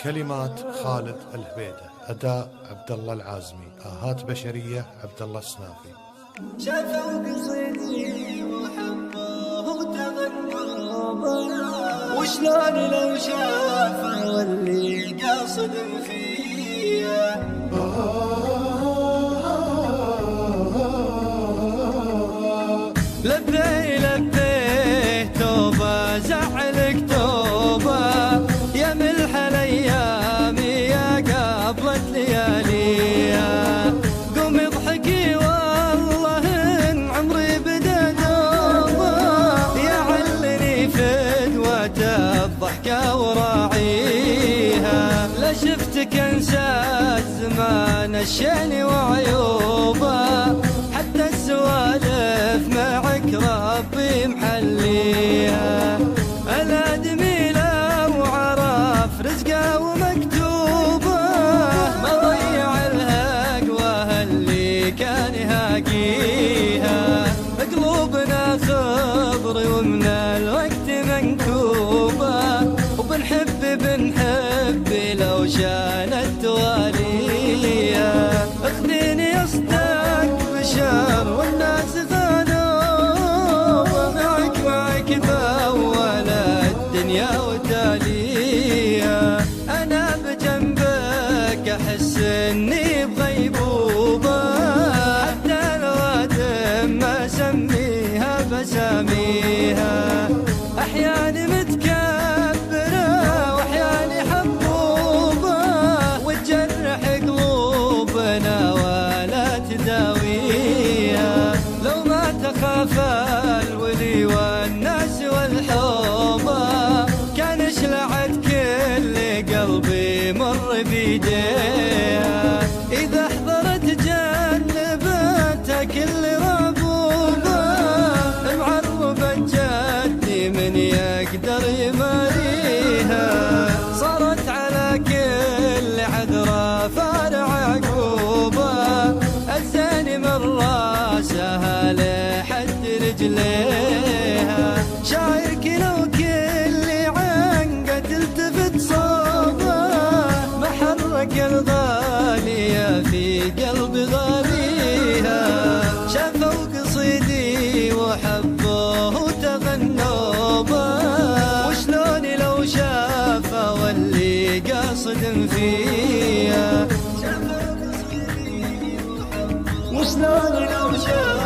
كلمات خالد الهبيدة، أداء عبد الله العازمي، آهات بشرية عبد الله السنافي. شافوا قصيدي وحبوه وتغنوا وشلون لو شافوا واللي قاصد فيا لبي لبي توبة زعلك توبة يا ملح الايام يا قبلت لياليها قومي اضحكي والله ان عمري بدا دوبة يا علني فدوة الضحكة وراعيها لا شفتك انسى الزمان الشين وعيوبه حتى السوالف معك ربي محليها الادمي لو عرف رزقه ومكتوبه ما ضيع الهقوه اللي كان يهاقيها قلوبنا خضر ومن الوقت منكوبه وبنحب لو شانت تواليها اخذيني اصدق بشر والناس غنوا معك بأول الدنيا وتاليها انا بجنبك احس اني بغيبوبه حتى لو ادم ما اسميها بساميها احياني متكبره واحياني حبوبه وتجرح قلوبنا ولا تداويها لو ما تخاف الولي والناس والحوبه كان شلعت كل قلبي مر بيديها اذا حضرت جنبتها كل ربوبه معربه جدي من يقدر يماريها صارت على كل عذرة فارع عقوبة الزين من راسها لحد رجليها شاعرك لو كل عنقة تلتفت صوبه ما حرك الغالية في قلب غاليها شافوا قصيدي وحبوه وتغنوا به وشلون لو شافه واللي قاصد فيها وشلون لو شافه